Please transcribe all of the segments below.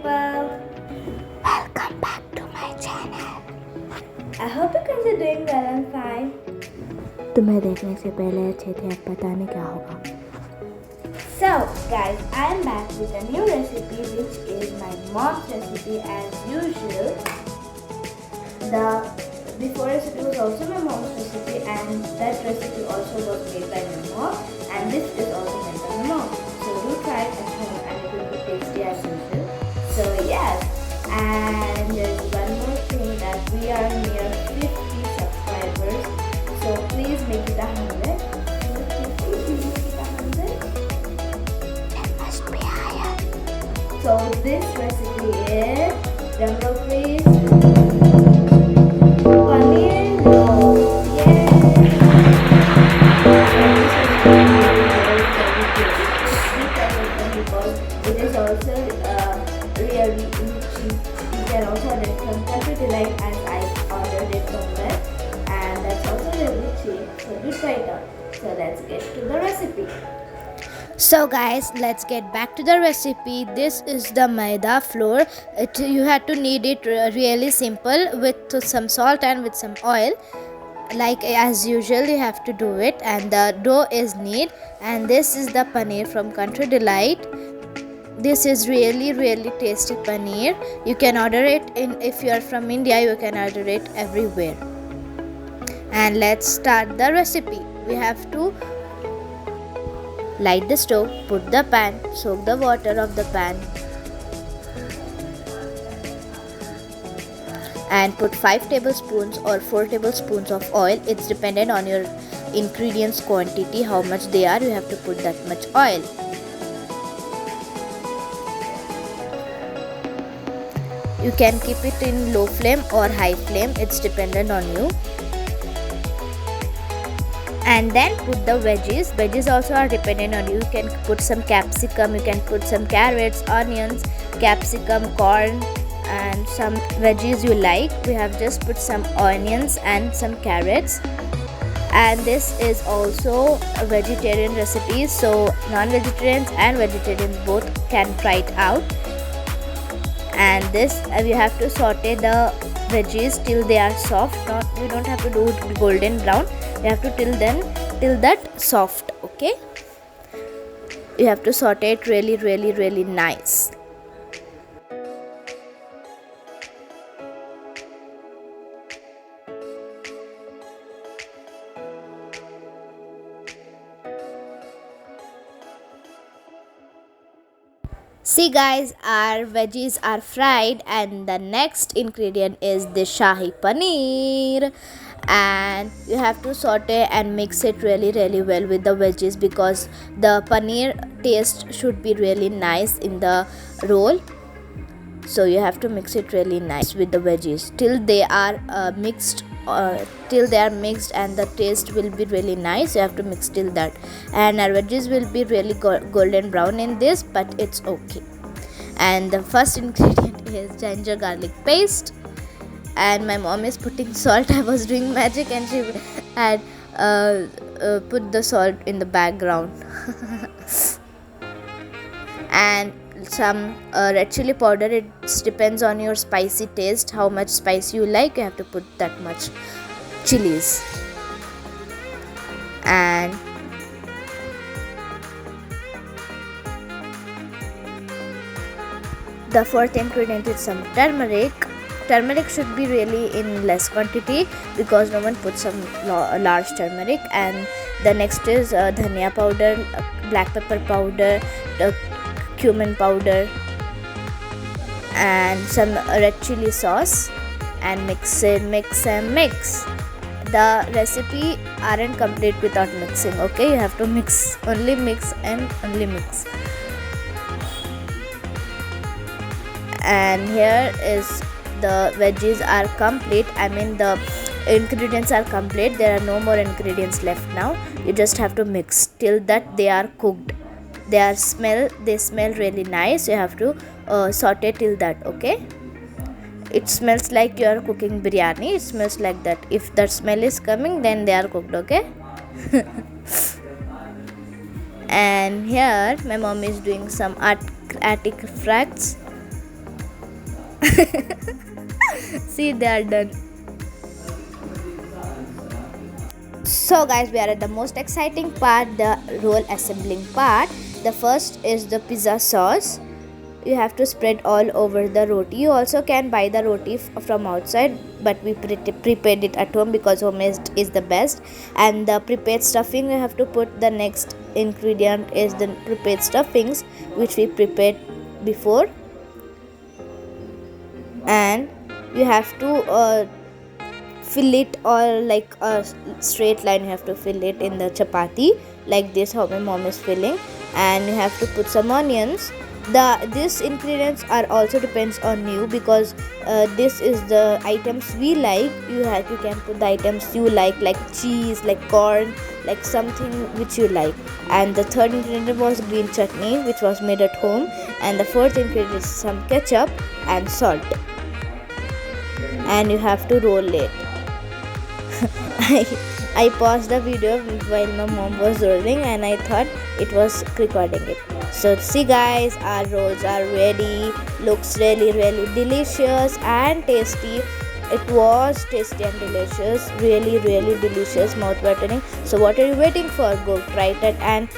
people! Welcome back to my channel. I hope you guys are doing well and fine. तुम्हें देखने से पहले अच्छे थे, अब पता नहीं क्या होगा. So guys, I am back with a new recipe which is my mom's recipe as usual. The before recipe was also my mom's recipe and that recipe also was made by my mom and this is also made by my mom. So do try it at home and it will be tasty as usual. So yes, and there's one more thing that we are near 50 subscribers. So please make it 100. Please make it 100. It must be higher. So this recipe is, drumroll please, paneer roll. Yay! Because it is also really cheap. You can also order it from Country Delight as I ordered it from there, and that's also really cheap. So do try it out. So let's get to the recipe. So guys, let's get back to the recipe. This is the maida flour. You have to knead it really simple with some salt and with some oil. Like as usual, you have to do it, and the dough is knead. And this is the paneer from Country Delight. This is really tasty paneer. You can order it if you are from India. You can order it everywhere. And let's start the recipe. We have to light the stove, put the pan, soak the water of the pan, and put 5 tablespoons or 4 tablespoons of oil. It's dependent on your ingredients quantity, how much they are. You have to put that much oil. You can keep it in low flame or high flame. It's dependent on you. And then put the veggies. Veggies also are dependent on you. You can put some capsicum, you can put some carrots, onions, capsicum, corn, and some veggies you like. We have just put some onions and some carrots. And this is also a vegetarian recipe, so non-vegetarians and vegetarians both can try it out. And this you have to saute the veggies till they are soft. You don't have to do it golden brown. You have to till that soft. Okay, you have to saute it really nice. See guys, our veggies are fried, and the next ingredient is the shahi paneer. And you have to saute and mix it really well with the veggies, because the paneer taste should be really nice in the roll. So you have to mix it really nice with the veggies till they are mixed and the taste will be really nice. You have to mix till that, and our veggies will be really golden brown in this, but it's okay. And the first ingredient is ginger garlic paste, and my mom is putting salt. I was doing magic and she had put the salt in the background. And some red chili powder. It depends on your spicy taste, how much spice you like. You have to put that much chilies. And the fourth ingredient is some turmeric. Turmeric should be really in less quantity because no one puts some large turmeric. And the next is dhania powder, black pepper powder, cumin powder, and some red chili sauce, and mix. The recipe aren't complete without mixing. Okay, you have to mix and only mix. And here is the veggies are complete. I mean the ingredients are complete. There are no more ingredients left now. You just have to mix till that they are cooked. They smell really nice. You have to saute till that. Okay, it smells like you are cooking biryani. It smells like that. If that smell is coming, then they are cooked. Okay. And here my mom is doing some articrafts. See, they are done. So guys, we are at the most exciting part, the roll assembling part. The first is the pizza sauce. You have to spread all over the roti. You also can buy the roti from outside, but we prepared it at home because homemade is the best. And the prepared stuffing, you have to put, the next ingredient is the prepared stuffings, which we prepared before. And you have to fill it, or like a straight line, you have to fill it in the chapati like this, how my mom is filling. And you have to put some onions. These ingredients are also depends on you, because this is the items we like. You can put the items you like cheese, like corn, like something which you like. And the third ingredient was green chutney, which was made at home. And the fourth ingredient is some ketchup and salt. And you have to roll it. I paused the video while my mom was rolling, and I thought it was recording it. So see guys, our rolls are ready. Looks really delicious and tasty. It was tasty and delicious, really delicious, mouth watering. So what are you waiting for? Go try it and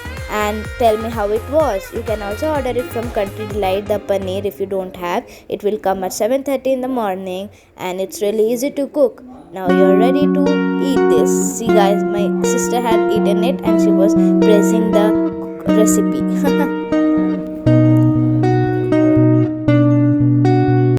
tell me how it was. You can also order it from Country Delight, the paneer. If you don't have, it will come at 7:30 in the morning, and it's really easy to cook. Now you're ready to eat this. See guys, my sister had eaten it and she was praising the recipe.